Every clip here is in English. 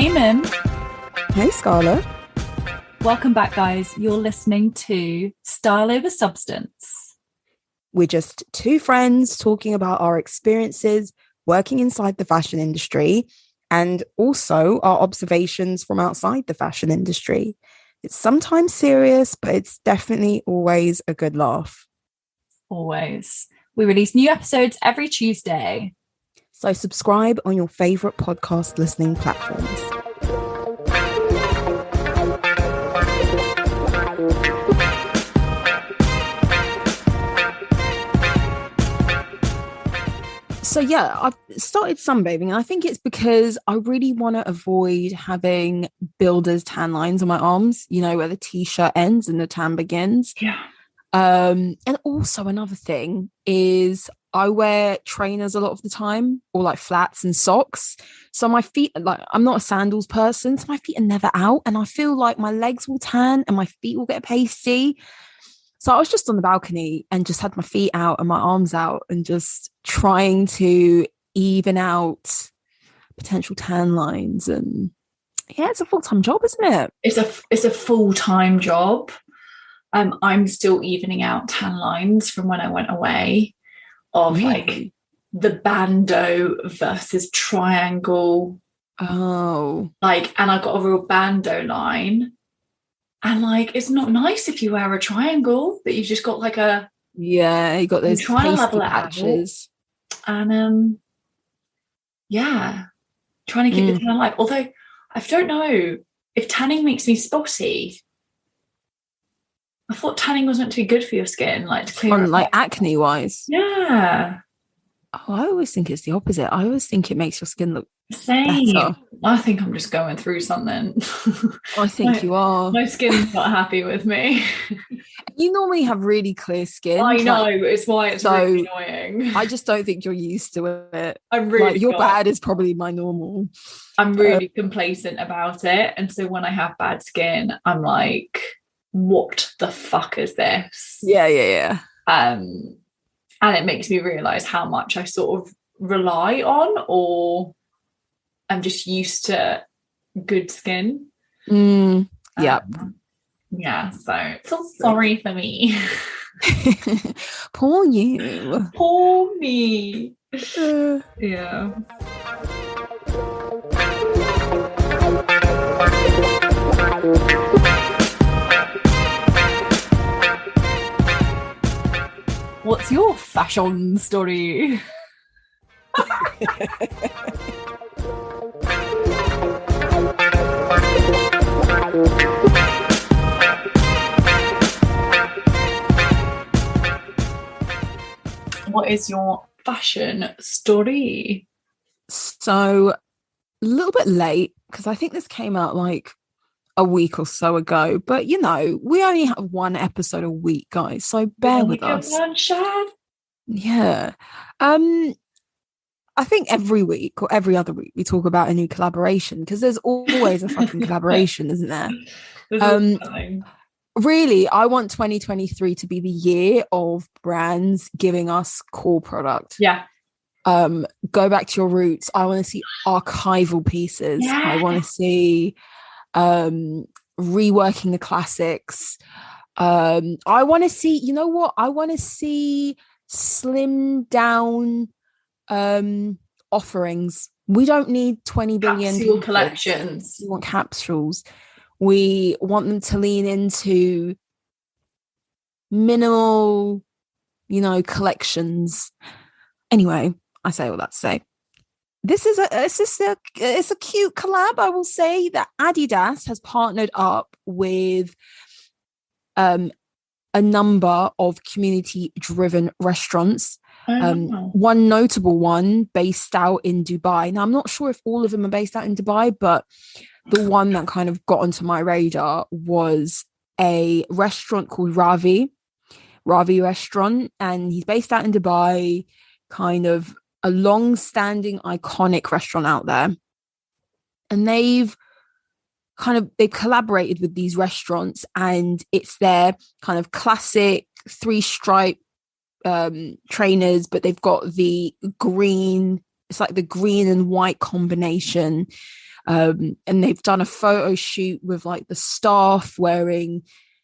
Hey, Mim. Hey, Scarlett. Welcome back, guys. You're listening to Style Over Substance. We're just two friends talking about our experiences working inside the fashion industry and also our observations from outside the fashion industry. It's sometimes serious, but it's definitely always a good laugh. Always. We release new episodes every Tuesday. So subscribe on your favorite podcast listening platforms. So yeah, I've started sunbathing, and I think it's because I really want to avoid having builder's tan lines on my arms, you know, where the t-shirt ends and the tan begins. Yeah. And also another thing is I wear trainers a lot of the time, or like flats and socks. So my feet, like, I'm not a sandals person, so my feet are never out, and I feel like my legs will tan and my feet will get pasty. So I was just on the balcony and just had my feet out and my arms out and just trying to even out potential tan lines. And yeah, it's a full-time job, isn't it? It's a full-time job. I'm still evening out tan lines from when I went away of Really? like the bandeau versus triangle. Oh. Like, and I got a real bandeau line. And like, it's not nice if you wear a triangle, but you've just got like a... Yeah, you got those trying to pasty level it patches. out. And yeah, trying to keep the tan alive. Although I don't know if tanning makes me spotty. I thought tanning was meant to be good for your skin, like to clear it Like up. acne wise. Yeah. Oh, I always think it's the opposite. I always think it makes your skin look Same. better. I think I'm just going through something. I think you are. My skin's not happy with me. You normally have really clear skin. I know, it's why it's really annoying. I just don't think you're used to it. I'm really like, your bad is probably my normal. I'm really complacent about it. And so when I have bad skin, I'm like, what the fuck is this? Yeah. And it makes me realise how much I sort of rely on, or I'm just used to good skin. Yeah. Yeah, so feel sorry for me. Poor you. Poor me. Yeah. What's your fashion story? What is your fashion story? So, a little bit late, because I think this came out like a week or so ago, but you know, we only have one episode a week, guys, so bear with us. Yeah. I think every week or every other week we talk about a new collaboration, because there's always a fucking collaboration, isn't there? Really, I want 2023 to be the year of brands giving us cool product. Yeah. Go back to your roots. I want to see archival pieces. Yeah. I want to see reworking the classics. I want to see, you know what? I want to see slim down offerings. We don't need 20 billion capsule collections. We want capsules. We want them to lean into minimal, you know, collections. Anyway, I say all that to say, it's a cute collab. I will say that Adidas has partnered up with a number of community-driven restaurants. One notable one based out in Dubai. Now, I'm not sure if all of them are based out in Dubai, but the one that kind of got onto my radar was a restaurant called Ravi Restaurant, and he's based out in Dubai, kind of a long-standing iconic restaurant out there. And they've collaborated with these restaurants, and it's their kind of classic 3-stripe trainers, but they've got the green it's like the green and white combination. And they've done a photo shoot with like the staff wearing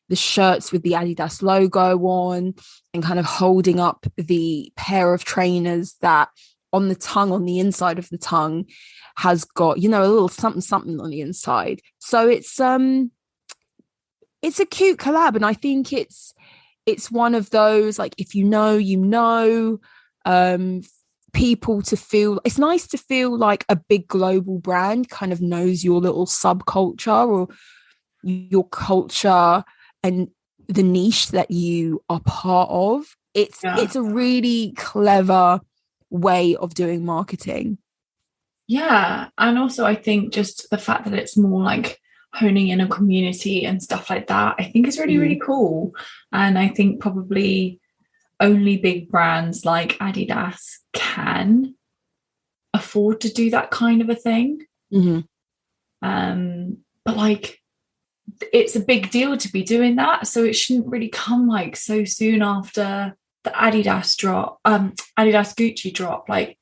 the shirts with the Adidas logo on and kind of holding up the pair of trainers that on the tongue, on the inside of the tongue, has got, you know, a little something on the inside. So it's a cute collab, and I think it's one of those, like, if you know, you know, people to feel, it's nice to feel like a big global brand kind of knows your little subculture or your culture and the niche that you are part of. It's a really clever way of doing marketing. Yeah. And also I think just the fact that it's more like honing in a community and stuff like that, I think is really, really cool. And I think probably only big brands like Adidas can afford to do that kind of a thing. But like, it's a big deal to be doing that, so it shouldn't really come like so soon after the Adidas Gucci drop. Like,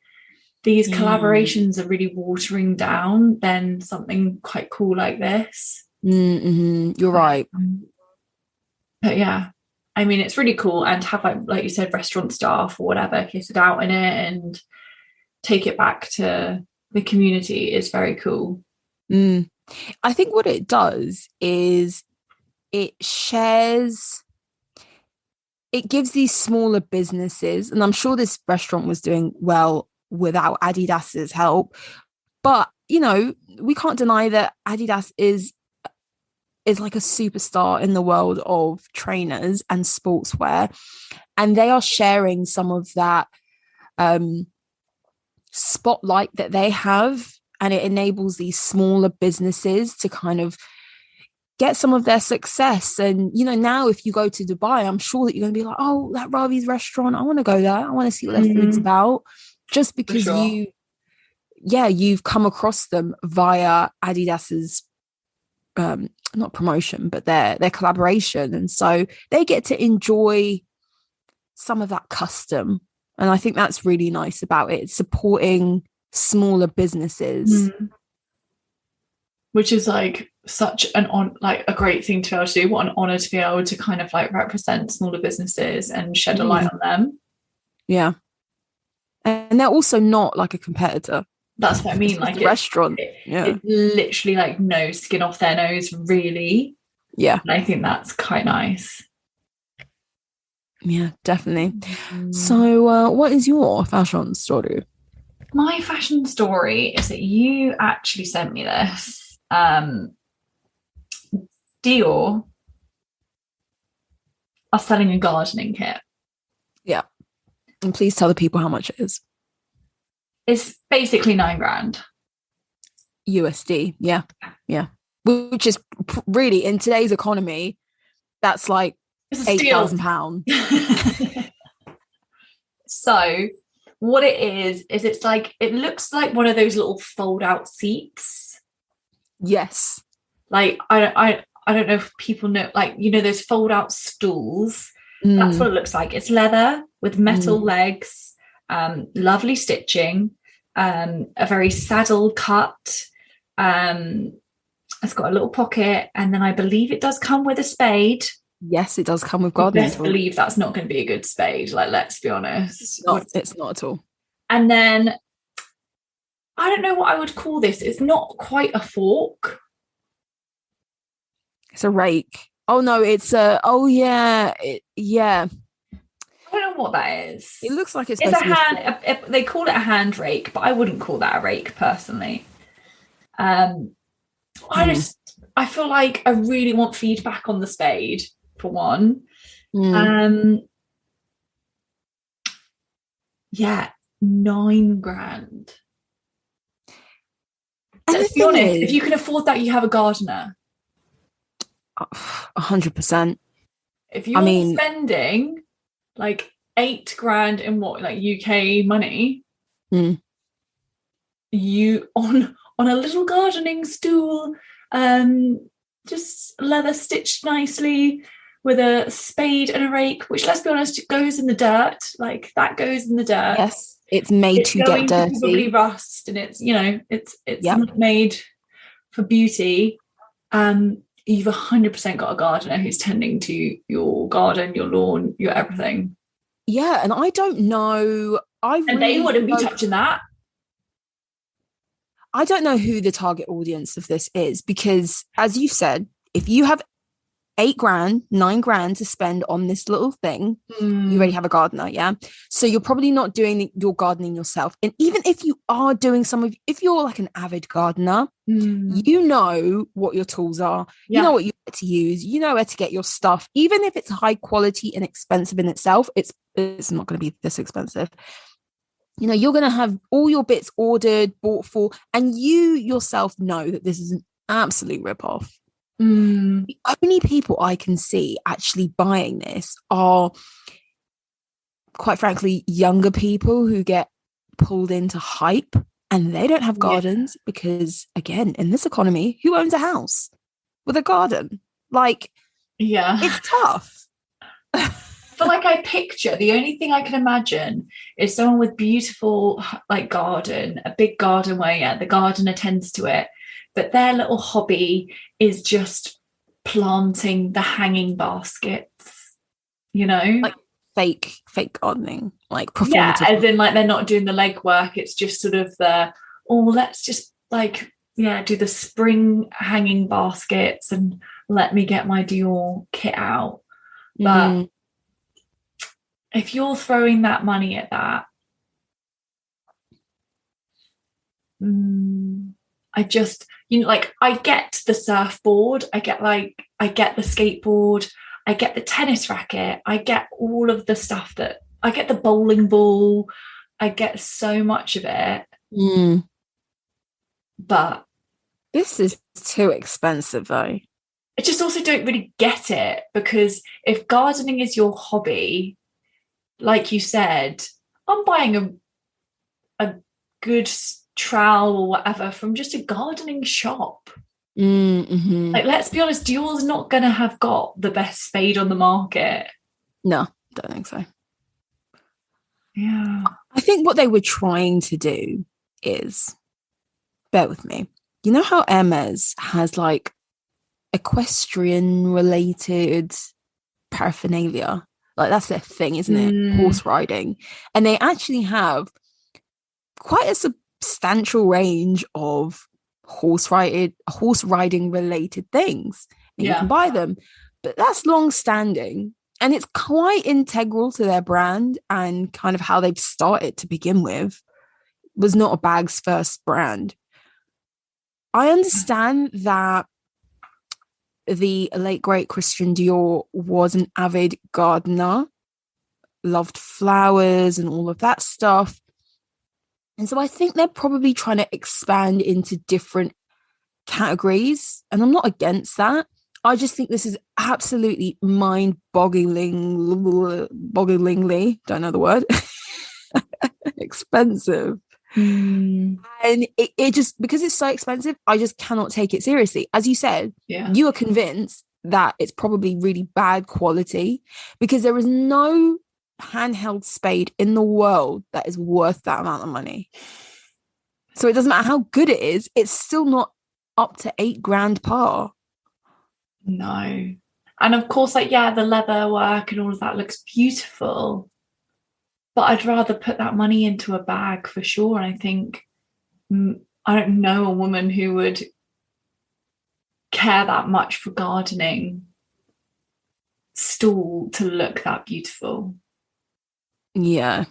these collaborations are really watering down then something quite cool like this. You're right. But yeah, I mean, it's really cool, and to have like you said, restaurant staff or whatever kiss it out in it and take it back to the community is very cool. I think what it does is it gives these smaller businesses, and I'm sure this restaurant was doing well without Adidas's help, but you know, we can't deny that Adidas is like a superstar in the world of trainers and sportswear, and they are sharing some of that spotlight that they have, and it enables these smaller businesses to kind of get some of their success. And you know, now if you go to Dubai, I'm sure that you're going to be like, oh, that Ravi's restaurant, I want to go there, I want to see what their food's about, just because you've come across them via Adidas's not promotion, but their collaboration, and so they get to enjoy some of that custom. And I think that's really nice about it. It's supporting smaller businesses, which is like such a great thing to be able to do. What an honor to be able to kind of like represent smaller businesses and shed a light on them. Yeah, and they're also not like a competitor. That's what I mean. Like, restaurant, it's literally like no skin off their nose, really. Yeah, and I think that's quite nice. Yeah, definitely. So, what is your fashion story? My fashion story is that you actually sent me this. Dior are selling a gardening kit. Yeah. And please tell the people how much it is. It's basically £9,000 USD. Yeah. Yeah. Which is really, in today's economy, that's like £8,000. So what it is it's like, it looks like one of those little fold out seats. Yes. Like, I don't know if people know, like, you know, those fold out stools. That's what it looks like. It's leather with metal legs, lovely stitching, a very saddle cut. It's got a little pocket, and then I believe it does come with a spade. Yes, it does come with gardening tools. Best believe that's not going to be a good spade. Like, let's be honest. It's not at all. And then I don't know what I would call this. It's not quite a fork. It's a rake. Oh no, it's a. Oh yeah, yeah. I don't know what that is. It looks like it's a hand. They call it a hand rake, but I wouldn't call that a rake personally. I feel like I really want feedback on the spade for one. Yeah, £9,000. Let's be honest. If you can afford that, you have a gardener. 100%. If you're spending like £8,000 in what, like UK money, you on a little gardening stool, just leather stitched nicely with a spade and a rake, which, let's be honest, goes in the dirt. Like, that goes in the dirt. Yes, It's made it's to get going to probably dirty. rust, and it's, you know, it's Yep. not made for beauty. You've 100% got a gardener who's tending to your garden, your lawn, your everything. Yeah, and I don't know. And they wouldn't be touching that. I don't know who the target audience of this is, because as you said, if you have 8 grand, 9 grand to spend on this little thing, you already have a gardener. Yeah. So you're probably not doing your gardening yourself. And even if you are doing if you're like an avid gardener, you know what your tools are, you know what you get to use, you know where to get your stuff. Even if it's high quality and expensive in itself, it's not going to be this expensive. You know, you're going to have all your bits ordered, bought for, and you yourself know that this is an absolute ripoff. The only people I can see actually buying this are, quite frankly, younger people who get pulled into hype, and they don't have gardens because, again, in this economy, who owns a house with a garden? Like, it's tough. But like, I picture, the only thing I can imagine is someone with beautiful like garden, a big garden where the gardener tends to it, but their little hobby is just planting the hanging baskets, you know, like fake gardening, like performative. As in, like, they're not doing the legwork. It's just sort of let's just like do the spring hanging baskets and let me get my Dior kit out. But if you're throwing that money at that, I just, like, I get the surfboard, I get the skateboard, I get the tennis racket, I get all of the stuff I get the bowling ball, I get so much of it. But this is too expensive, though. I just also don't really get it, because if gardening is your hobby, like you said, I'm buying a good trowel or whatever from just a gardening shop. Like, let's be honest, Dior's not going to have got the best spade on the market. No, don't think so. Yeah. I think what they were trying to do is, bear with me, you know how Hermes has like equestrian related paraphernalia? Like, that's their thing, isn't it? Horse riding. And they actually have quite a substantial range of horse riding related things, and you can buy them. But that's long standing, and it's quite integral to their brand, and kind of how they've started to begin with. Was not a bag's first brand. I understand that the late great Christian Dior was an avid gardener, loved flowers and all of that stuff. And so I think they're probably trying to expand into different categories. And I'm not against that. I just think this is absolutely mind-bogglingly, don't know the word, expensive. And it just, because it's so expensive, I just cannot take it seriously. As you said, you are convinced that it's probably really bad quality, because there is no handheld spade in the world that is worth that amount of money. So it doesn't matter how good it is, it's still not up to 8 grand par. No. And of course, like, the leather work and all of that looks beautiful, but I'd rather put that money into a bag for sure. And I think, I don't know a woman who would care that much for gardening stool to look that beautiful. Yeah.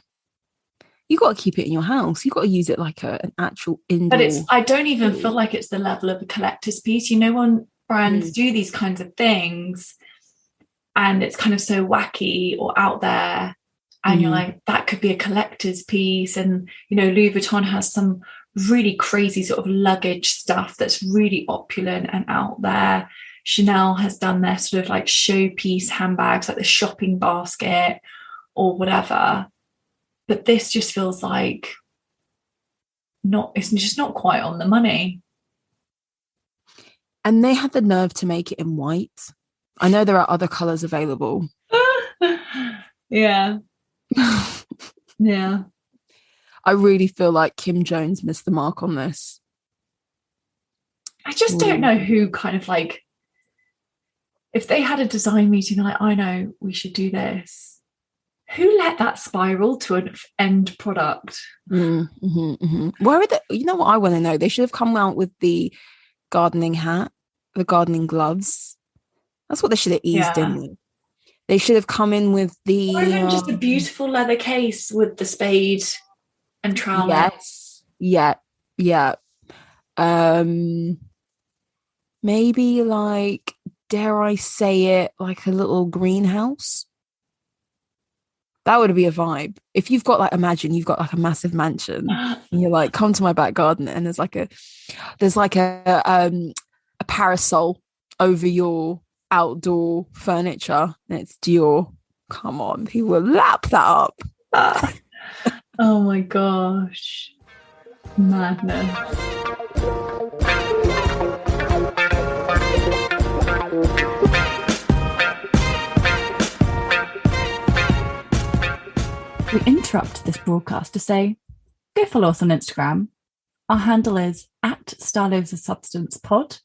You got to keep it in your house. You got to use it like an actual indoor. But I don't even feel like it's the level of a collector's piece. You know, when brands do these kinds of things and it's kind of so wacky or out there, and you're like, that could be a collector's piece. And, you know, Louis Vuitton has some really crazy sort of luggage stuff that's really opulent and out there. Chanel has done their sort of like showpiece handbags, like the shopping basket or whatever. But this just feels like it's just not quite on the money. And they had the nerve to make it in white. I know there are other colours available. Yeah. Yeah. I really feel like Kim Jones missed the mark on this. I just don't know who kind of like, if they had a design meeting, like, I know we should do this, who let that spiral to an end product? Where are they? You know what I want to know? They should have come out with the gardening hat, the gardening gloves. That's what they should have eased in with. They should have come in with the... Or even just a beautiful leather case with the spade and trowel. Yes. Yeah. Maybe like, dare I say it, like a little greenhouse. That would be a vibe. If you've got like, imagine you've got like a massive mansion and you're like, come to my back garden, and there's like a parasol over your outdoor furniture and it's Dior. Come on, people will lap that up. Oh my gosh. Madness. We interrupt this broadcast to say, go follow us on Instagram. Our handle is @StyleOverSubstance pod.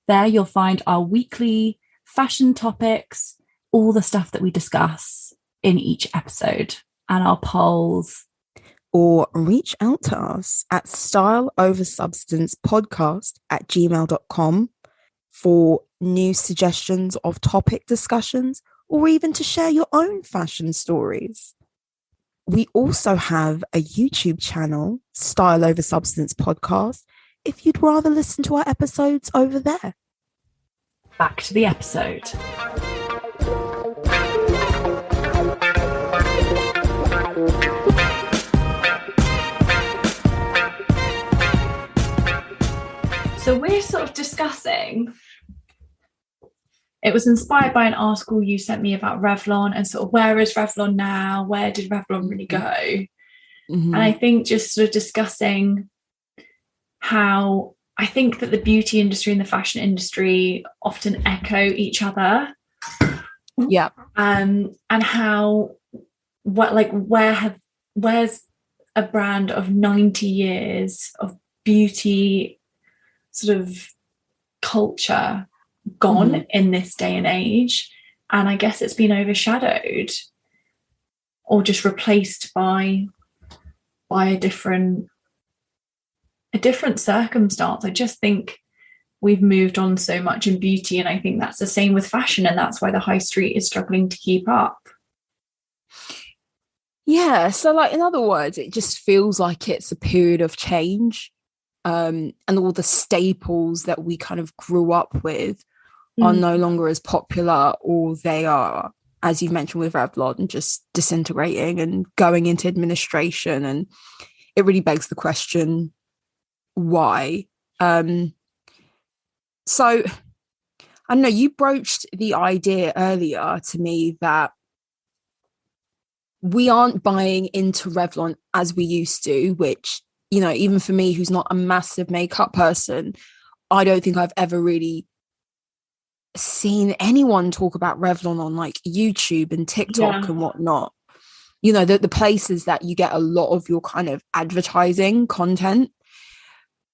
There you'll find our weekly fashion topics, all the stuff that we discuss in each episode, and our polls. Or reach out to us at StyleOverSubstancePodcast@gmail.com for new suggestions of topic discussions, or even to share your own fashion stories. We also have a YouTube channel, Style Over Substance Podcast, if you'd rather listen to our episodes over there. Back to the episode. So we're sort of discussing, it was inspired by an article you sent me about Revlon and sort of where is Revlon now? Where did Revlon really go? And I think just sort of discussing how I think that the beauty industry and the fashion industry often echo each other. Yeah. And how, where's a brand of 90 years of beauty sort of culture gone in this day and age? And I guess it's been overshadowed or just replaced by a different circumstance. I just think we've moved on so much in beauty, and I think that's the same with fashion, and that's why the high street is struggling to keep up. Yeah, so like, in other words, it just feels like it's a period of change, and all the staples that we kind of grew up with are no longer as popular, or they are, as you've mentioned with Revlon, just disintegrating and going into administration. And it really begs the question, why? So I don't know, you broached the idea earlier to me that we aren't buying into Revlon as we used to, which, you know, even for me, who's not a massive makeup person, I don't think I've ever really seen anyone talk about Revlon on like YouTube and TikTok and whatnot. You know, the places that you get a lot of your kind of advertising content,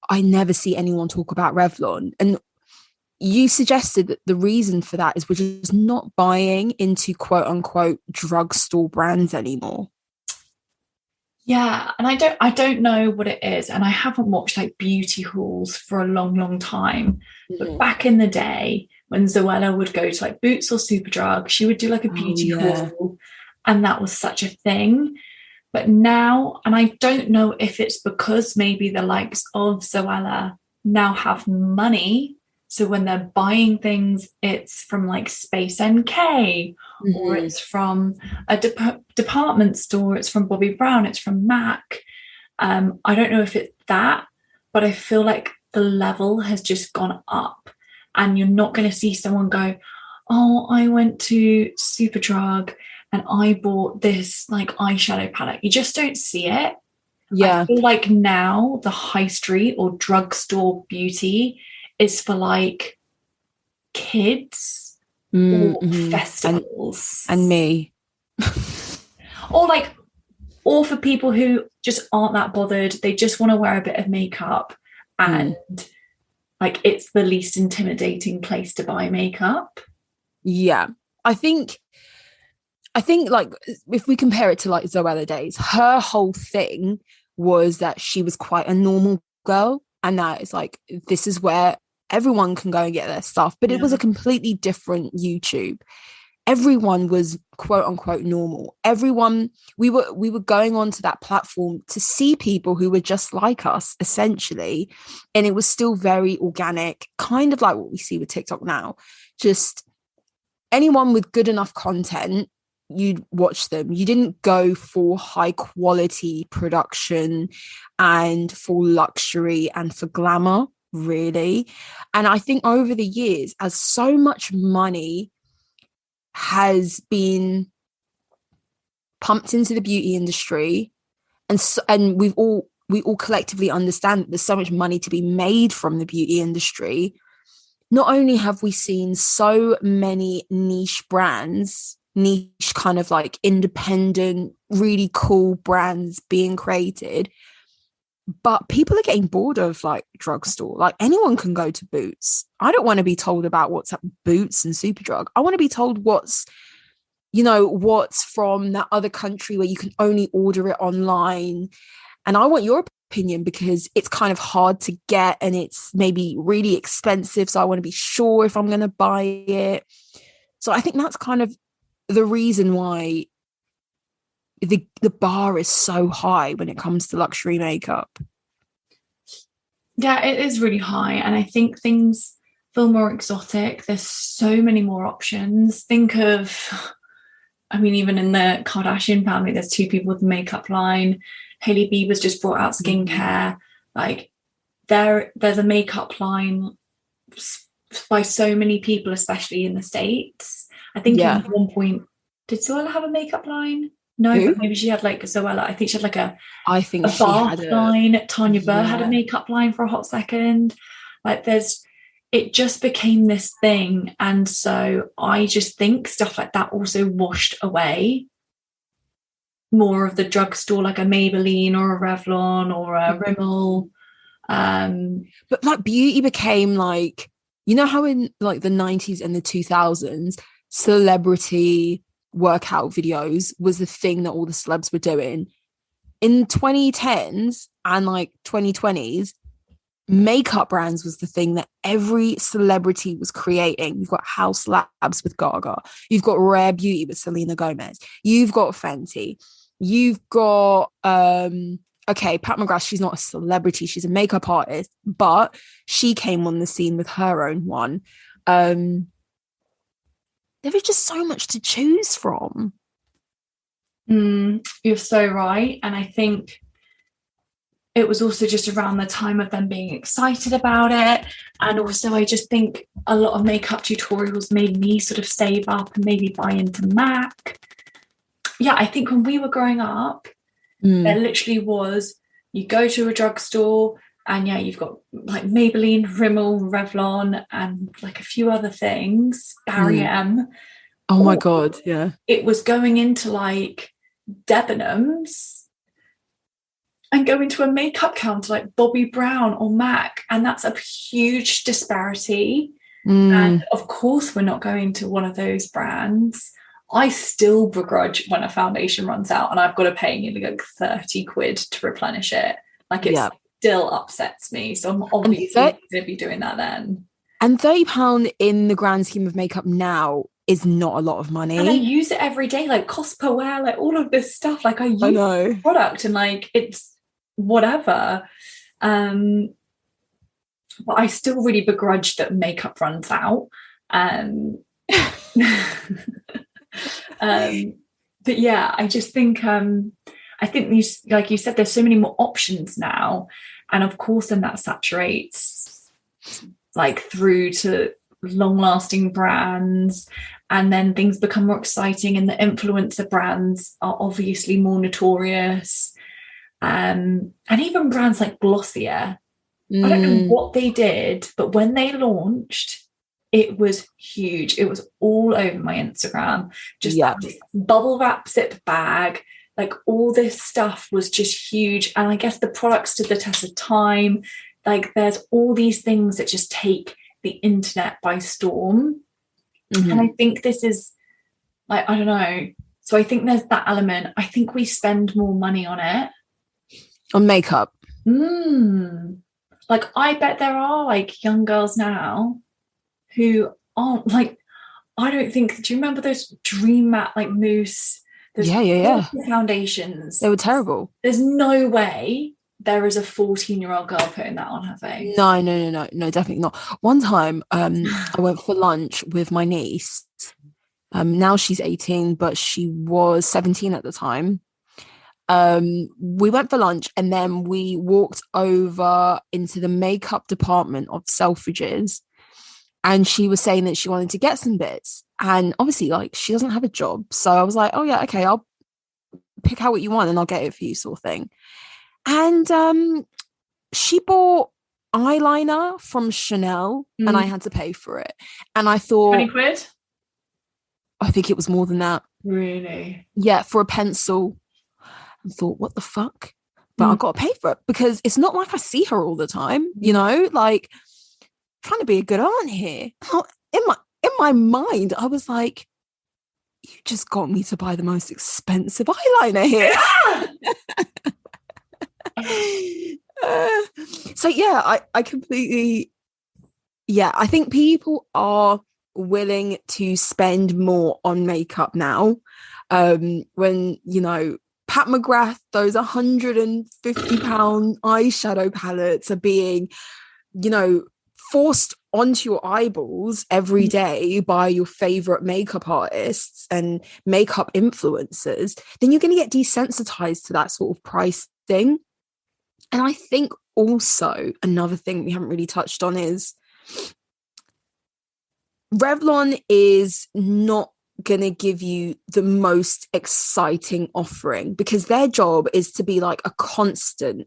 I never see anyone talk about Revlon. And you suggested that the reason for that is we're just not buying into quote unquote drugstore brands anymore. Yeah, and I don't know what it is, and I haven't watched like beauty hauls for a long time. But back in the day, when Zoella would go to like Boots or Superdrug, she would do like a beauty haul, and that was such a thing. But now, and I don't know if it's because maybe the likes of Zoella now have money, so when they're buying things, it's from like Space NK, or it's from a department store, it's from Bobbi Brown, it's from MAC. I don't know if it's that, but I feel like the level has just gone up, and you're not going to see someone go, oh, I went to Superdrug and I bought this like eyeshadow palette. You just don't see it. Yeah. I feel like now the high street or drugstore beauty is for like kids or festivals. And me. Or like or for people who just aren't that bothered, they just want to wear a bit of makeup, and like it's the least intimidating place to buy makeup. Yeah. I think like if we compare it to like Zoella days, her whole thing was that she was quite a normal girl, and that it's like, this is where everyone can go and get their stuff. But it was a completely different YouTube. Everyone was quote unquote normal. Everyone, we were going onto that platform to see people who were just like us, essentially. And it was still very organic, kind of like what we see with TikTok now. Just anyone with good enough content, you'd watch them. You didn't go for high quality production and for luxury and for glamour, really. And I think over the years, as so much money has been pumped into the beauty industry, and we all collectively understand that there's so much money to be made from the beauty industry. Not only have we seen so many niche brands, niche kind of like independent, really cool brands being created, but people are getting bored of like drugstore. Like anyone can go to Boots. I don't want to be told about what's at Boots and Superdrug. I want to be told what's from that other country where you can only order it online. And I want your opinion because it's kind of hard to get and it's maybe really expensive. So I want to be sure if I'm going to buy it. So I think that's kind of the reason why the bar is so high when it comes to luxury makeup. Yeah, it is really high. And I think things feel more exotic. There's so many more options. Think of, I mean, even in the Kardashian family, there's 2 people with a makeup line. Hailey Bieber's just brought out skincare. Like there's a makeup line by so many people, especially in the States. I think at one point, did Zoella have a makeup line? No, but maybe she had like Zoella. I think she had like a bath line. Tanya Burr had a makeup line for a hot second. Like it just became this thing. And so I just think stuff like that also washed away more of the drugstore, like a Maybelline or a Revlon or a Rimmel. But like beauty became like, you know how in like the 90s and the 2000s, celebrity workout videos was the thing that all the celebs were doing. In 2010s and like 2020s, makeup brands was the thing that every celebrity was creating. You've got House Labs with Gaga. You've got Rare Beauty with Selena Gomez. You've got Fenty. You've got Pat McGrath. She's not a celebrity. She's a makeup artist, but she came on the scene with her own one. There was just so much to choose from. You're so right. And I think it was also just around the time of them being excited about it. And also I just think a lot of makeup tutorials made me sort of save up and maybe buy into MAC. Yeah, I think when we were growing up, there literally was, you go to a drugstore and you've got like Maybelline, Rimmel, Revlon, and like a few other things, Barry M. Oh my God, yeah. It was going into like Debenhams and going to a makeup counter like Bobbi Brown or MAC, and that's a huge disparity. And of course we're not going to one of those brands. I still begrudge when a foundation runs out and I've got to pay nearly like 30 quid to replenish it. Like it still upsets me. So I'm obviously going to be doing that then. And £30 in the grand scheme of makeup now is not a lot of money. And I use it every day, like cost per wear, like all of this stuff. Like I use the product and like it's whatever. But I still really begrudge that makeup runs out. But yeah, I just think I think these, like you said, there's so many more options now, and of course then that saturates like through to long-lasting brands, and then things become more exciting and the influencer brands are obviously more notorious, and even brands like Glossier, I don't know what they did, but when they launched, it was huge. It was all over my Instagram. Just that bubble wrap zip bag, like all this stuff was just huge. And I guess the products stood the test of time. Like there's all these things that just take the internet by storm. And I think this is like, I don't know. So I think there's that element. I think we spend more money on it. On makeup. Like I bet there are like young girls now who aren't like, I don't think, do you remember those Dream Matte like mousse? Yeah. Foundations. They were terrible. There's no way there is a 14-year-old girl putting that on her face. No, definitely not. One time, I went for lunch with my niece. Now she's 18, but she was 17 at the time. We went for lunch and then we walked over into the makeup department of Selfridges, and she was saying that she wanted to get some bits, and obviously like she doesn't have a job, so I was like, oh yeah, okay, I'll pick out what you want and I'll get it for you, sort of thing. And she bought eyeliner from Chanel and I had to pay for it, and I thought 20 quid. I think it was more than that. Really? Yeah, for a pencil. I thought, what the fuck? But I got to pay for it because it's not like I see her all the time, you know, like trying to be a good aunt here. In my mind, I was like, you just got me to buy the most expensive eyeliner here. So yeah, I completely, I think people are willing to spend more on makeup now. When, you know, Pat McGrath, those £150 eyeshadow palettes are being, you know, forced onto your eyeballs every day by your favorite makeup artists and makeup influencers, then you're going to get desensitized to that sort of price thing. And I think also another thing we haven't really touched on is Revlon is not going to give you the most exciting offering because their job is to be like a constant,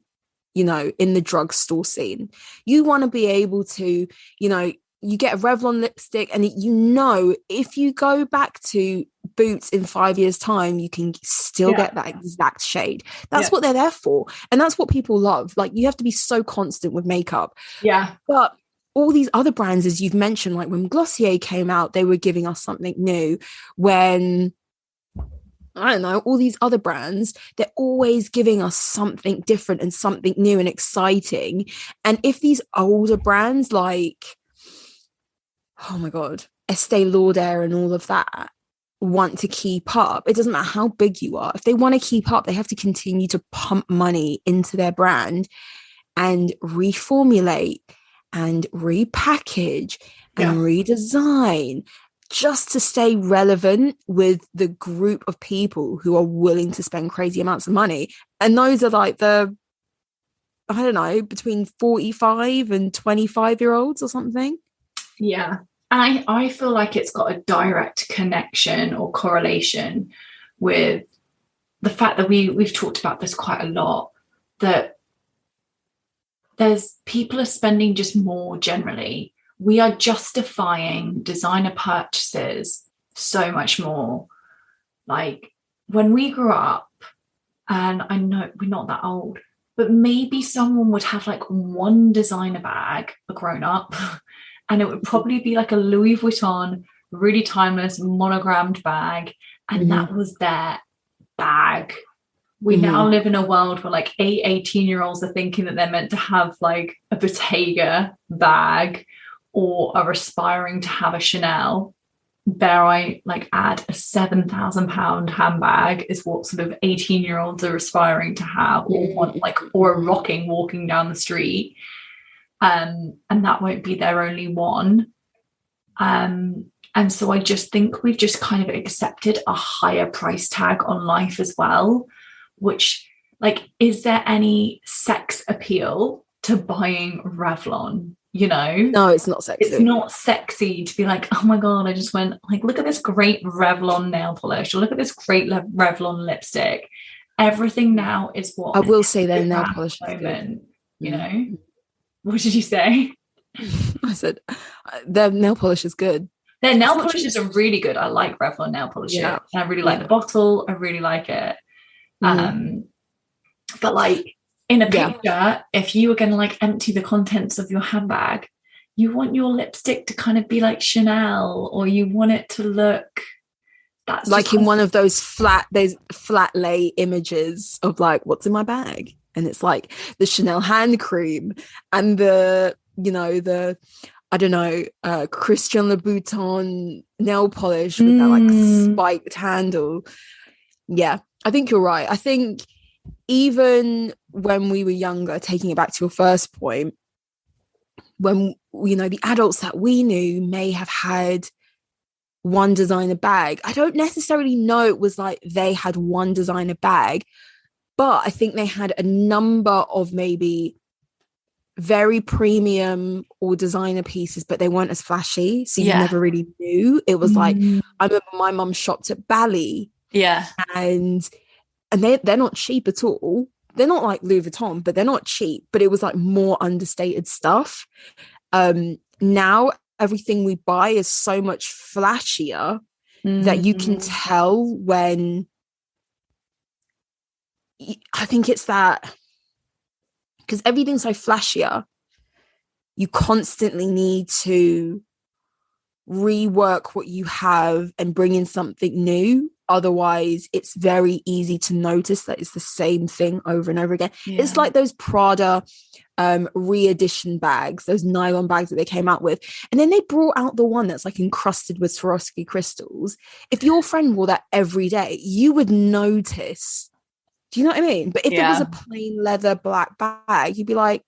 you know, in the drugstore scene. You want to be able to, you know, you get a Revlon lipstick and you know, if you go back to Boots in 5 years' time, you can still get that exact shade. That's what they're there for. And that's what people love. Like, you have to be so constant with makeup. Yeah. But all these other brands, as you've mentioned, like when Glossier came out, they were giving us something new. When, I don't know, all these other brands, they're always giving us something different and something new and exciting. And if these older brands like, oh my God, Estee Lauder and all of that want to keep up, it doesn't matter how big you are. If they want to keep up, they have to continue to pump money into their brand and reformulate and repackage and redesign just to stay relevant with the group of people who are willing to spend crazy amounts of money. And those are like the, I don't know, between 45 and 25-year-olds or something. Yeah. And I feel like it's got a direct connection or correlation with the fact that we've talked about this quite a lot, that there's people are spending just more generally. We are justifying designer purchases so much more. Like when we grew up, and I know we're not that old, but maybe someone would have like one designer bag, a grown up, and it would probably be like a Louis Vuitton, really timeless, monogrammed bag. And that was their bag. We now live in a world where like 18-year-olds are thinking that they're meant to have like a Bottega bag or are aspiring to have a Chanel. Dare I like add a £7,000 handbag is what sort of 18-year-olds are aspiring to have, or want, like, or a rocking walking down the street. And that won't be their only one. And so I just think we've just kind of accepted a higher price tag on life as well, which, like, is there any sex appeal to buying Revlon? You know? No, it's not sexy. It's not sexy to be like, oh my God, I just went, like, look at this great Revlon nail polish, or look at this great Revlon lipstick. Everything now is what I will say their nail polish is good. You know? What did you say? I said their nail polish is good. Their nail polishes are really good. I like Revlon nail polishes. Yeah. And I really like the bottle. I really like it. But like in a picture, if you were going to like empty the contents of your handbag, you want your lipstick to kind of be like Chanel, or you want it to look that's like in one of those flat lay images of like what's in my bag, and it's like the Chanel hand cream and the I don't know, Christian Louboutin nail polish with that like spiked handle. Yeah, I think you're right. I think even when we were younger, taking it back to your first point, when the adults that we knew may have had one designer bag. I don't necessarily know it was like they had one designer bag, but I think they had a number of maybe very premium or designer pieces, but they weren't as flashy, so you never really knew. It was like, I remember my mum shopped at Bally, and they're not cheap at all. They're not like Louis Vuitton, but they're not cheap, but it was like more understated stuff. Now everything we buy is so much flashier that you can tell when, I think it's that, because everything's so flashier, you constantly need to rework what you have and bring in something new. Otherwise, it's very easy to notice that it's the same thing over and over again. It's like those Prada re-edition bags, those nylon bags that they came out with, and then they brought out the one that's like encrusted with Swarovski crystals. If your friend wore that every day, you would notice. Do you know what I mean? But if it was a plain leather black bag, you'd be like,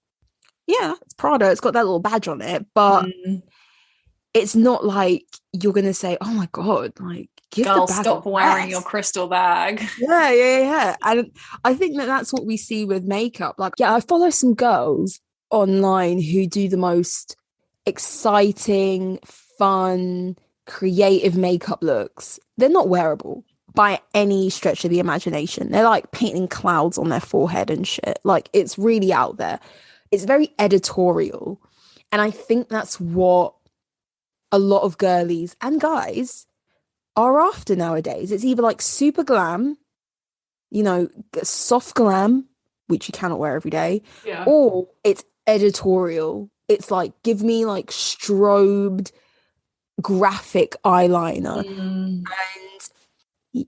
yeah, it's Prada, it's got that little badge on it, but it's not like you're gonna say, oh my god, like, girl, stop wearing your crystal bag. Yeah. And I think that's what we see with makeup. Like, I follow some girls online who do the most exciting, fun, creative makeup looks. They're not wearable by any stretch of the imagination. They're like painting clouds on their forehead and shit. Like, it's really out there. It's very editorial. And I think that's what a lot of girlies and guys are after nowadays. It's either like super glam, soft glam, which you cannot wear every day, or it's editorial. It's like, give me like strobed graphic eyeliner. And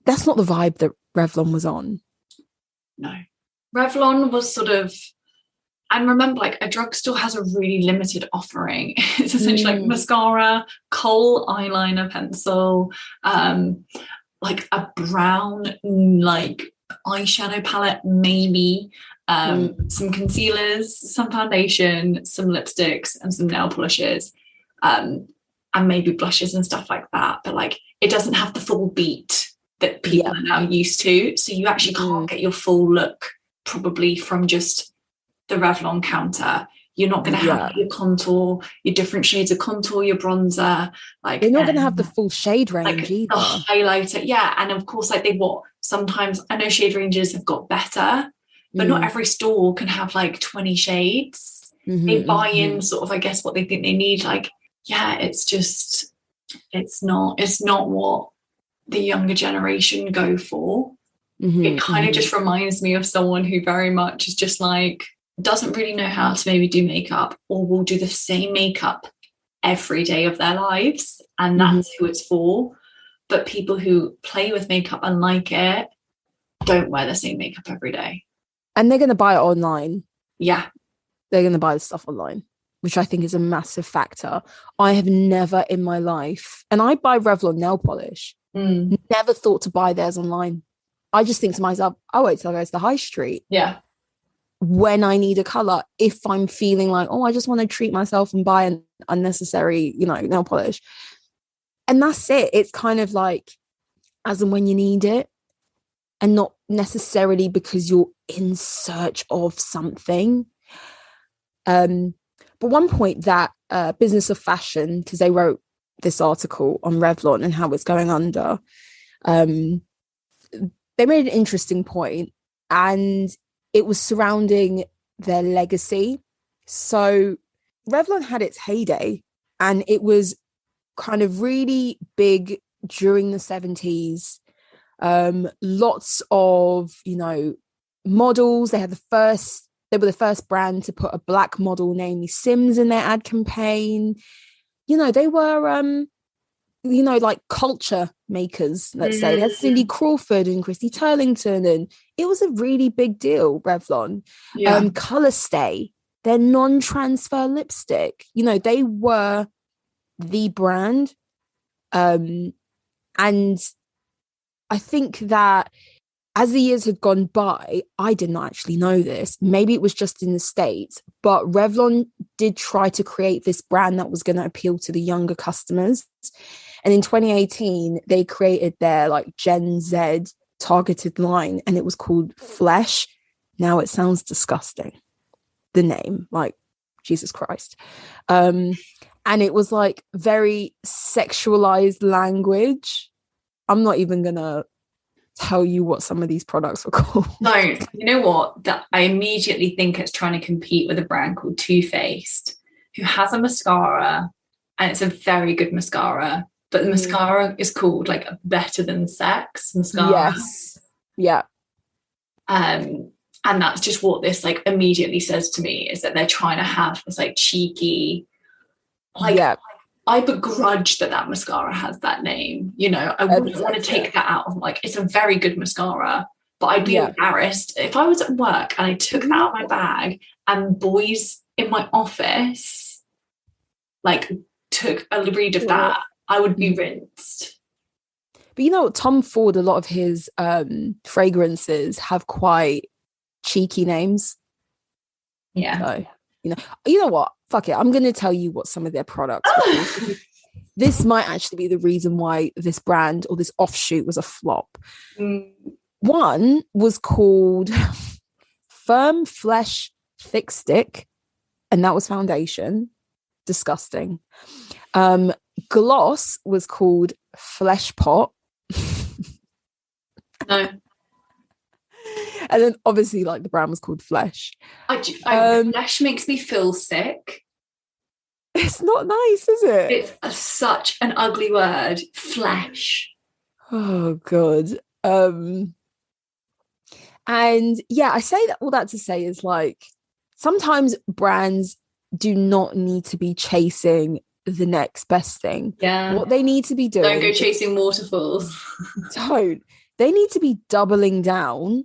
that's not the vibe that Revlon was on. No. Revlon was sort of, and remember, like, a drugstore has a really limited offering. It's essentially like mascara, kohl eyeliner pencil, like a brown like eyeshadow palette, maybe some concealers, some foundation, some lipsticks, and some nail polishes, and maybe blushes and stuff like that. But like, it doesn't have the full beat that people are now used to. So you actually can't get your full look probably from just the Revlon counter. You're not going to have your contour, your different shades of contour, your bronzer. Like, you're not going to have the full shade range like either. The highlighter, and of course, like sometimes I know shade ranges have got better, but not every store can have like 20 shades. They buy in sort of, I guess, what they think they need. Like, it's just, it's not what the younger generation go for. It kind of just reminds me of someone who very much is just like, doesn't really know how to maybe do makeup, or will do the same makeup every day of their lives, and that's who it's for. But people who play with makeup and like it don't wear the same makeup every day, and they're going to buy it online. They're going to buy the stuff online, which I think is a massive factor. I have never in my life, and I buy Revlon nail polish, never thought to buy theirs online. I just think to myself, I'll wait till I go to the high street when I need a color, if I'm feeling like, I just want to treat myself and buy an unnecessary, nail polish. And that's it. It's kind of like as and when you need it, and not necessarily because you're in search of something. But one point that Business of Fashion, because they wrote this article on Revlon and how it's going under, they made an interesting point, and it was surrounding their legacy. So Revlon had its heyday, and it was kind of really big during the 70s, Lots of, you know, models. They were the first brand to put a black model, namely Sims, in their ad campaign. You know, they were, you know, like culture makers, let's say. They had Cindy Crawford and Christy Turlington, and it was a really big deal, Revlon. Color Stay, their non-transfer lipstick. You know, they were the brand. And I think that as the years had gone by, I did not actually know this. Maybe it was just in the States, but Revlon did try to create this brand that was going to appeal to the younger customers. And in 2018, they created their like Gen Z targeted line, and it was called Flesh. Now it sounds disgusting, the name, like Jesus Christ. And it was like very sexualized language. I'm not even going to tell you what some of these products were called. No, you know what? That I immediately think it's trying to compete with a brand called Too Faced, who has a mascara, and it's a very good mascara, but the mascara is called like Better Than Sex mascara. Yes. Yeah. And that's just what this like immediately says to me, is that they're trying to have this like cheeky, like, I begrudge that mascara has that name. You know, I wouldn't want to take that out of, like, it's a very good mascara, but I'd be embarrassed if I was at work and I took that out of my bag and boys in my office like took a read of that, I would be rinsed. But you know, Tom Ford, a lot of his fragrances have quite cheeky names. Yeah. So, you know what? Fuck it. I'm going to tell you what some of their products were. This might actually be the reason why this brand or this offshoot was a flop. One was called Firm Flesh Thick Stick, and that was foundation. Disgusting. Gloss was called Flesh Pot. No. And then obviously like the brand was called Flesh. Flesh makes me feel sick. It's not nice, is it? It's such an ugly word. Flesh. Oh god. And yeah, I say that all that to say is like sometimes brands do not need to be chasing the next best thing. Yeah. What they need to be doing. Don't go chasing waterfalls. Don't. They need to be doubling down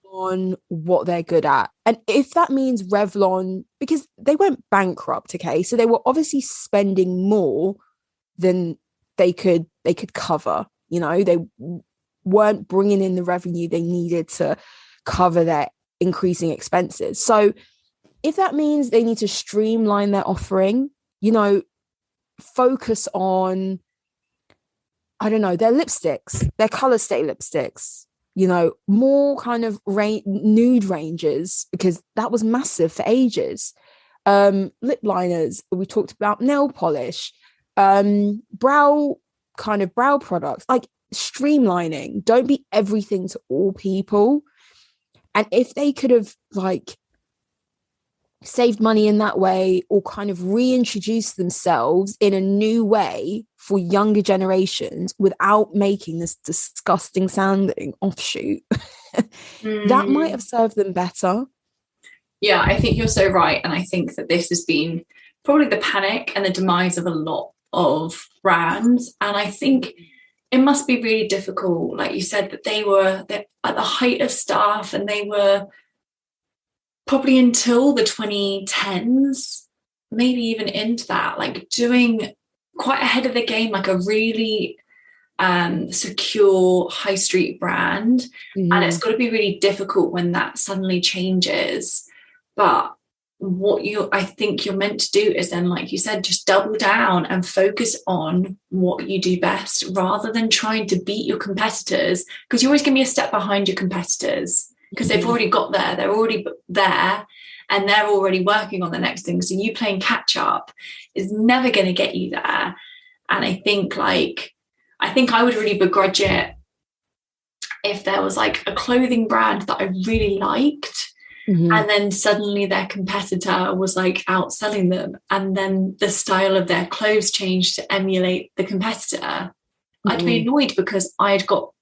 on what they're good at. And if that means Revlon, because they went bankrupt, okay? So they were obviously spending more than they could cover. You know, they weren't bringing in the revenue they needed to cover their increasing expenses. So if that means they need to streamline their offering, you know, focus on, I don't know, their lipsticks, their color stay lipsticks, you know, more kind of nude ranges, because that was massive for ages. Lip liners, we talked about nail polish, brow products, like streamlining. Don't be everything to all people. And if they could have like saved money in that way, or kind of reintroduced themselves in a new way for younger generations without making this disgusting sounding offshoot, that might have served them better. Yeah, I think you're so right. And I think that this has been probably the panic and the demise of a lot of brands. And I think it must be really difficult, like you said, that they're at the height of stuff, and they were probably until the 2010s, maybe even into that, like doing quite ahead of the game, like a really secure high street brand. And it's got to be really difficult when that suddenly changes. But I think you're meant to do is then, like you said, just double down and focus on what you do best, rather than trying to beat your competitors, because you're always going to be a step behind your competitors, because they've already got there, they're already there, and they're already working on the next thing. So you playing catch up is never going to get you there. And I think I would really begrudge it if there was like a clothing brand that I really liked, and then suddenly their competitor was like outselling them, and then the style of their clothes changed to emulate the competitor. I'd be annoyed, because I'd got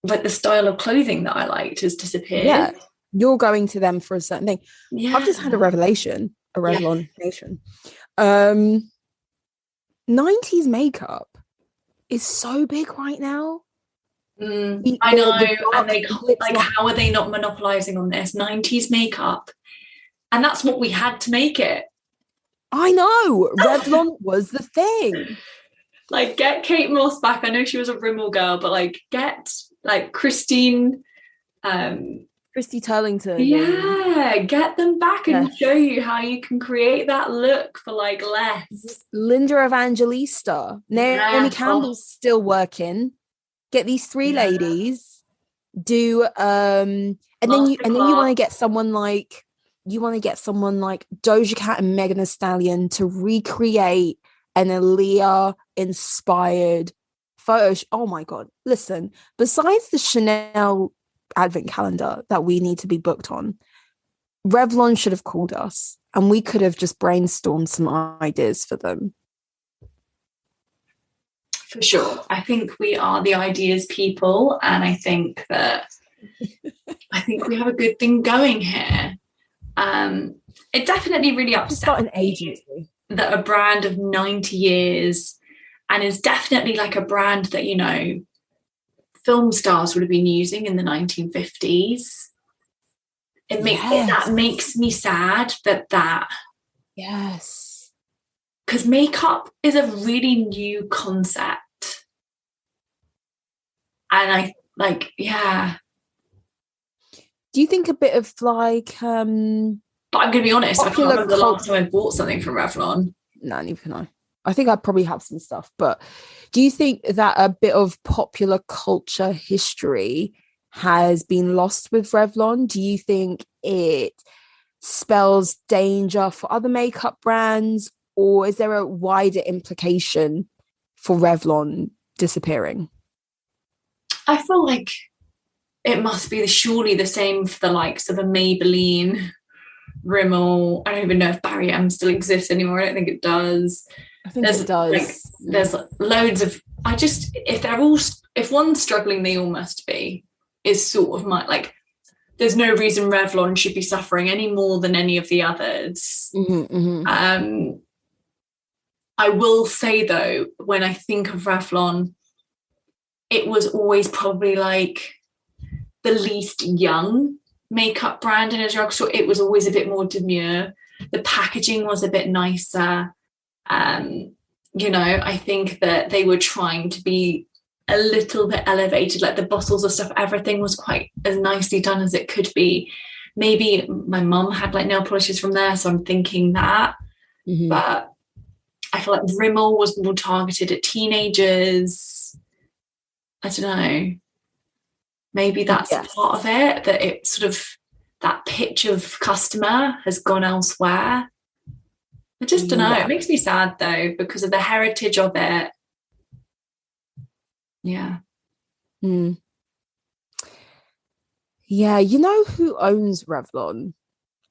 like the style of clothing that I liked has disappeared. Yeah, you're going to them for a certain thing. Yeah. I've just had a revelation, a revelation. 90s makeup is so big right now. I know, and they like, how are they not monopolizing on this 90s makeup? And that's what we had to make it. I know, Revlon was the thing. Like, get Kate Moss back. I know she was a Rimmel girl, but like, get like Christy Turlington. Yeah, get them back and show you how you can create that look for like less. Linda Evangelista, Naomi Campbell's still working. Get these three ladies, do and then you want to get someone like Doja Cat and Megan Thee Stallion to recreate an Aaliyah inspired photo. Oh my god, listen, besides the Chanel advent calendar that we need to be booked on, Revlon should have called us and we could have just brainstormed some ideas for them. For sure. I think we are the ideas people, and I think we have a good thing going here. It definitely really upset an agency that a brand of 90 years, and is definitely like a brand that, you know, film stars would have been using in the 1950s. That makes me sad that yes, because makeup is a really new concept, and I like, yeah. Do you think a bit of like but I'm gonna be honest, I can't remember the last time I bought something from Revlon. No, neither can I think I probably have some stuff, but do you think that a bit of popular culture history has been lost with Revlon? Do you think it spells danger for other makeup brands, or is there a wider implication for Revlon disappearing? I feel like it must be surely the same for the likes of a Maybelline, Rimmel. I don't even know if Barry M still exists anymore. I don't think it does. I think it does. Like, there's loads of. If one's struggling, they all must be. Is sort of my like. There's no reason Revlon should be suffering any more than any of the others. I will say though, when I think of Revlon, it was always probably like the least young makeup brand in a drugstore. It was always a bit more demure. The packaging was a bit nicer. You know, I think that they were trying to be a little bit elevated, like the bottles of stuff, everything was quite as nicely done as it could be. Maybe my mum had like nail polishes from there, so I'm thinking that. But I feel like Rimmel was more targeted at teenagers. I don't know. Maybe that's part of it, that it sort of, that pitch of customer has gone elsewhere. I just don't know. It makes me sad though, because of the heritage of it. Yeah. Yeah, you know who owns Revlon?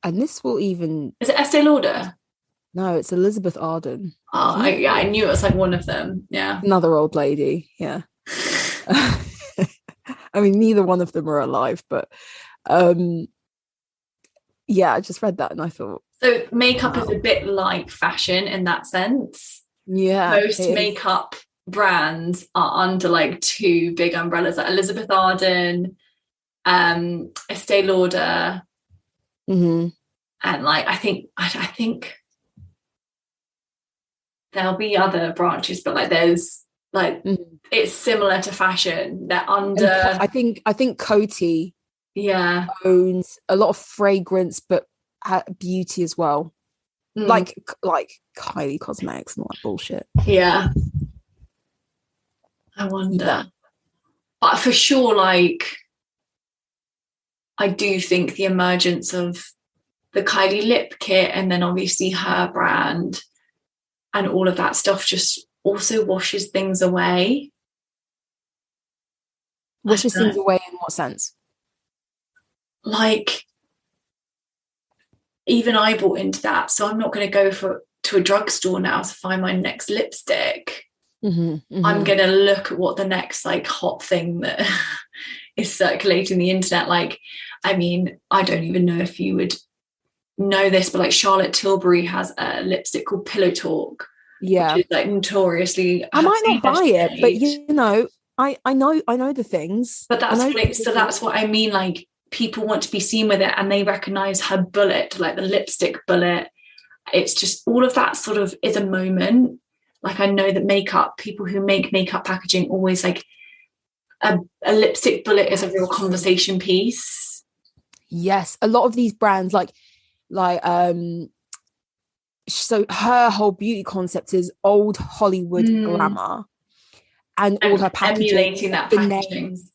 And this will even... Is it Estee Lauder? No, it's Elizabeth Arden. Oh, I knew it was like one of them. Yeah. Another old lady. Yeah. I mean, neither one of them are alive, but yeah, I just read that and I thought... So makeup is a bit like fashion in that sense. Yeah. Most makeup brands are under like two big umbrellas, like Elizabeth Arden, Estee Lauder, and like I think there'll be other branches, but like there's like it's similar to fashion. They're under. I think Coty owns a lot of fragrance, but beauty as well, like Kylie Cosmetics and all that bullshit. Yeah. I wonder. But for sure, like, I do think the emergence of the Kylie lip kit and then obviously her brand and all of that stuff just also washes things away. Washes things away in what sense? Like, even I bought into that, so I'm not going to go to a drugstore now to find my next lipstick. I'm going to look at what the next like hot thing that is circulating the internet. Like, I mean, I don't even know if you would know this, but like Charlotte Tilbury has a lipstick called Pillow Talk. Yeah. Which is like notoriously. I might not buy it, but you know, I know the things. But that's what I mean. Like, people want to be seen with it, and they recognize her bullet, like the lipstick bullet. It's just all of that sort of is a moment. Like, I know that people who make makeup packaging always like a lipstick bullet is a real conversation piece. Yes, a lot of these brands so her whole beauty concept is old Hollywood glamour, and all her packaging, emulating that packaging. Names,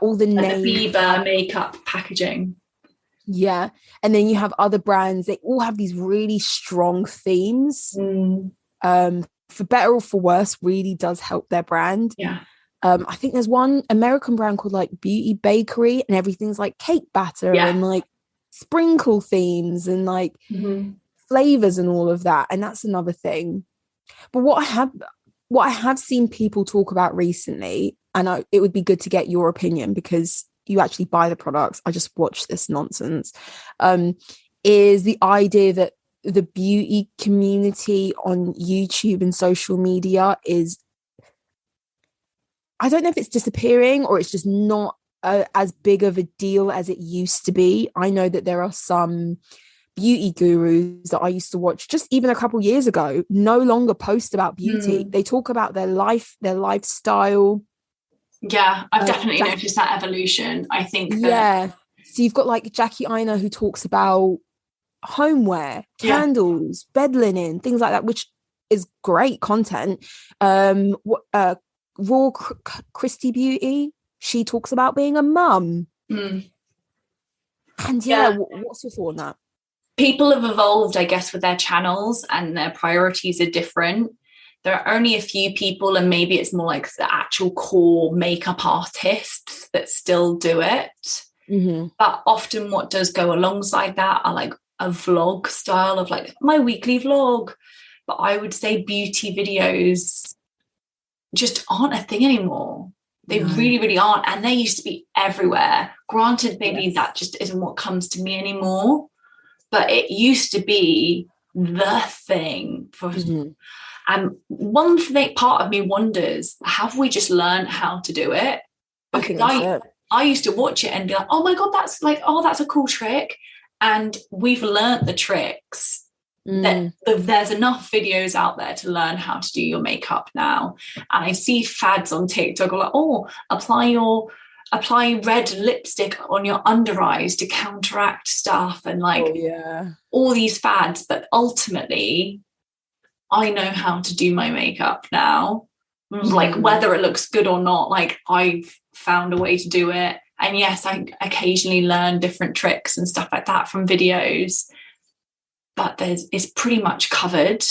all the names, the Bieber makeup packaging. Yeah, and then you have other brands. They all have these really strong themes. For better or for worse, really does help their brand. Yeah. I think there's one American brand called like Beauty Bakery, and everything's like cake batter and like sprinkle themes and like flavors and all of that. And that's another thing. But what I have seen people talk about recently, and it would be good to get your opinion because you actually buy the products. I just watch this nonsense. Is the idea that the beauty community on YouTube and social media is, I don't know if it's disappearing or it's just not as big of a deal as it used to be. I know that there are some beauty gurus that I used to watch just even a couple years ago no longer post about beauty. They talk about their life, their lifestyle. Yeah, I've definitely noticed that evolution. I think so you've got like Jackie Aina who talks about homeware, candles, bed linen, things like that, which is great content. Raw Christy Beauty, she talks about being a mum. And what's your thought on that? People have evolved, I guess, with their channels, and their priorities are different. There are only a few people, and maybe it's more like the actual core makeup artists that still do it. But often what does go alongside that are like a vlog style of like my weekly vlog. But I would say beauty videos just aren't a thing anymore. They really, really aren't. And they used to be everywhere. Granted, maybe that just isn't what comes to me anymore. But it used to be the thing for. And one thing, part of me wonders, have we just learned how to do it? Because I used to watch it and be like, oh my God, that's a cool trick. And we've learned the tricks. There's enough videos out there to learn how to do your makeup now. And I see fads on TikTok like, apply red lipstick on your under eyes to counteract stuff and like all these fads. But ultimately, I know how to do my makeup now. Like, whether it looks good or not, like, I've found a way to do it. And yes, I occasionally learn different tricks and stuff like that from videos, but it's pretty much covered,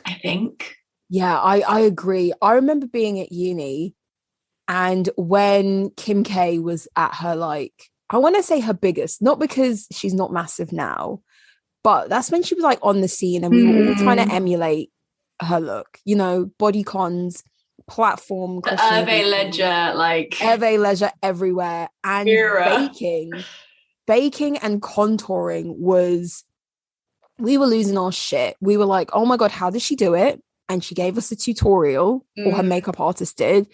I think. Yeah, I agree. I remember being at uni, and when Kim K was at her, like, I want to say her biggest, not because she's not massive now, but that's when she was like on the scene, and we were all trying to emulate her look, you know, bodycons, platform, the Hervé Ledger everywhere, and baking and contouring we were losing our shit. We were like, oh my God, how does she do it? And she gave us a tutorial, or her makeup artist did,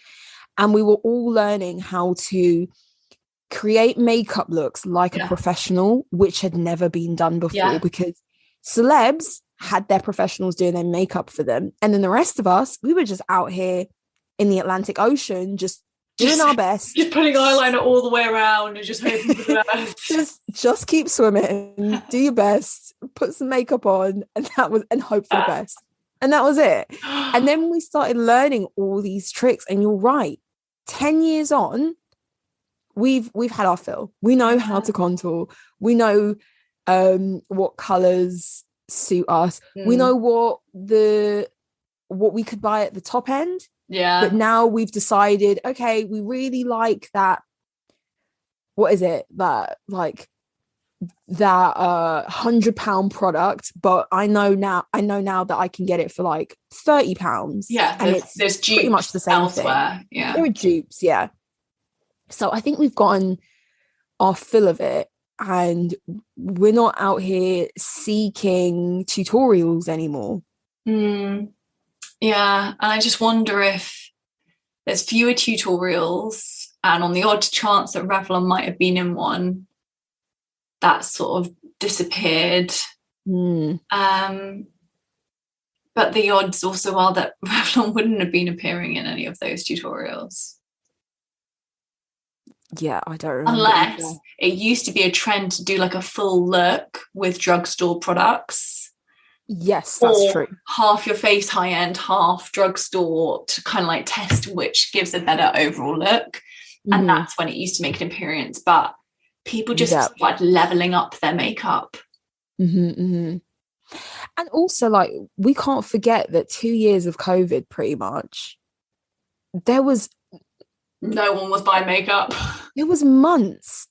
and we were all learning how to create makeup looks like a professional, which had never been done before, because celebs had their professionals doing their makeup for them, and then the rest of us, we were just out here in the Atlantic Ocean just doing our best, just putting eyeliner all the way around and just hoping for the best. just keep swimming, do your best, put some makeup on, and hope for the best, and that was it. And then we started learning all these tricks, and you're right, 10 years on, we've had our fill. We know how to contour. We know what colors suit us. We know what we could buy at the top end. But now we've decided, okay, we really like that. What is it? That like that £100 product, but I know now that I can get it for like £30. Yeah, and there's dupes pretty much the same elsewhere. thing. Yeah, There are dupes, yeah. So I think we've gotten our fill of it, and we're not out here seeking tutorials anymore. Yeah, and I just wonder if there's fewer tutorials, and on the odd chance that Revlon might have been in one, that sort of disappeared. But the odds also are that Revlon wouldn't have been appearing in any of those tutorials. Yeah, I don't remember. Unless it used to be a trend to do like a full look with drugstore products. Yes, that's true. Half your face high end, half drugstore, to kind of like test which gives a better overall look. And that's when it used to make an appearance. But people just like leveling up their makeup. And also, like, we can't forget that 2 years of COVID, pretty much, there was no one was buying makeup. There was months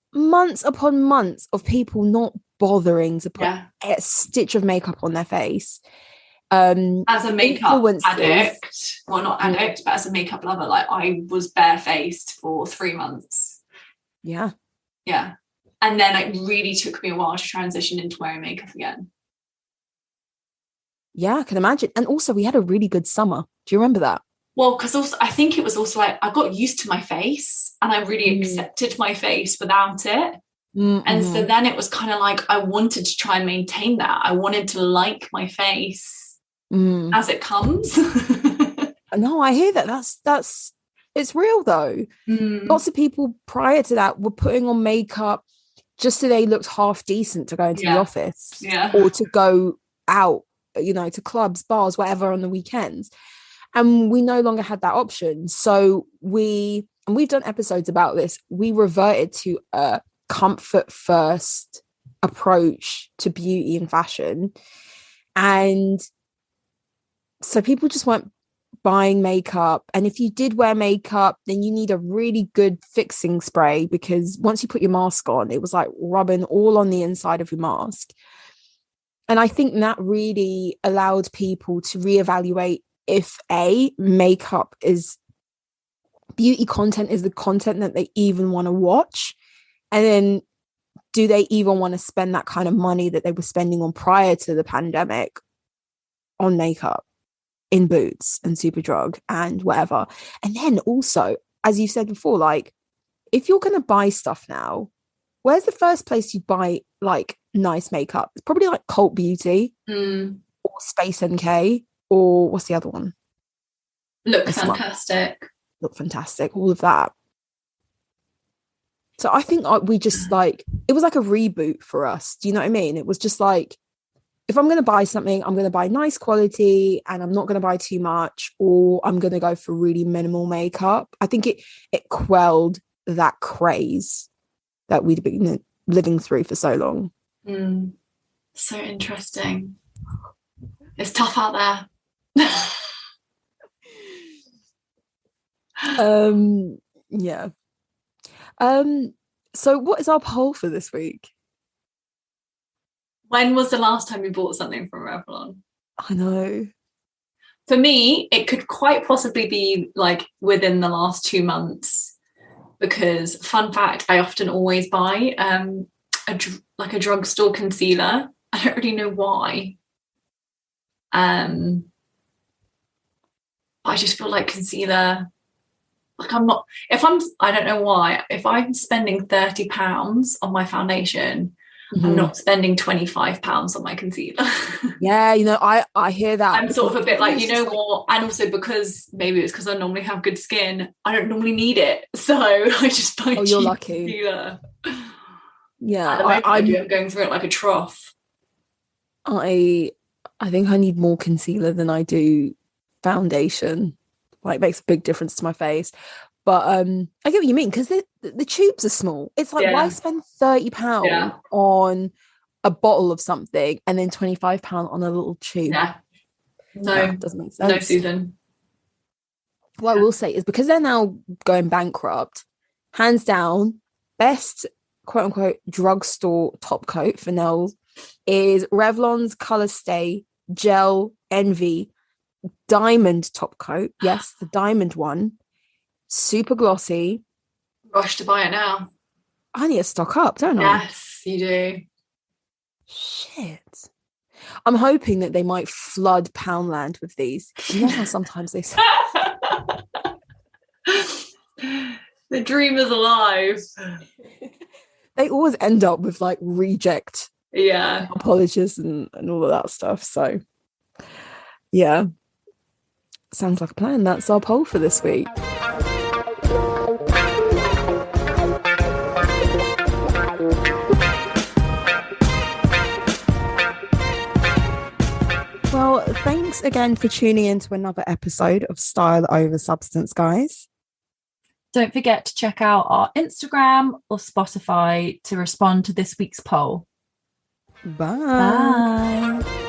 upon months of people not bothering to put a stitch of makeup on their face. As a makeup addict, well, not addict, but as a makeup lover, like, I was barefaced for 3 months. Yeah. And then it really took me a while to transition into wearing makeup again. Yeah, I can imagine. And also, we had a really good summer. Do you remember that? Well, because also I think it was also like I got used to my face and I really accepted my face without it. And so then it was kind of like I wanted to try and maintain that. I wanted to like my face as it comes. No, I hear that. That's it's real though. Lots of people prior to that were putting on makeup just so they looked half decent to go into the office or to go out, to clubs, bars, whatever on the weekends. And we no longer had that option. So we've done episodes about this. We reverted to a comfort first approach to beauty and fashion. And so people just weren't buying makeup. And if you did wear makeup, then you need a really good fixing spray, because once you put your mask on, it was like rubbing all on the inside of your mask. And I think that really allowed people to reevaluate if makeup is beauty content, is the content that they even want to watch, and then do they even want to spend that kind of money that they were spending on prior to the pandemic on makeup in Boots and Superdrug and whatever. And then also, as you said before, like, if you're going to buy stuff now, where's the first place you buy like nice makeup? It's probably like Cult Beauty or Space NK, or what's the other one? Look Fantastic. Look Fantastic, all of that. So I think we just like, it was like a reboot for us. Do you know what I mean? It was just like, if I'm going to buy something, I'm going to buy nice quality and I'm not going to buy too much, or I'm going to go for really minimal makeup. I think it quelled that craze that we'd been living through for so long. So interesting. It's tough out there. Yeah. So what is our poll for this week? When was the last time you bought something from Revlon? I know. For me, it could quite possibly be like within the last 2 months, because fun fact, I often always buy a drugstore concealer. I don't really know why. I just feel like concealer, like I don't know why, if I'm spending £30 on my foundation, I'm not spending £25 on my concealer. Yeah, I hear that. I'm sort of a bit like, what? And also because maybe it's because I normally have good skin, I don't normally need it. So I just buy you're lucky. Concealer. Yeah, I'm going through it like a trough. I think I need more concealer than I do foundation. Like, it makes a big difference to my face. But I get what you mean, because the tubes are small. It's like, why spend £30 on a bottle of something and then £25 on a little tube? Yeah. No, doesn't make sense. No, Susan. What I will say is, because they're now going bankrupt, hands down, best quote unquote drugstore top coat for nails is Revlon's Color Stay Gel Envy Diamond top coat. Yes, the diamond one. Super glossy. Rush to buy it now. I need to stock up, don't I? Yes, you do. Shit. I'm hoping that they might flood Poundland with these. You know how sometimes they say the dream is alive. They always end up with like reject polishes and all of that stuff. So yeah. Sounds like a plan. That's our poll for this week. Well, thanks again for tuning in to another episode of Style Over Substance, guys. Don't forget to check out our Instagram or Spotify to respond to this week's poll. Bye. Bye.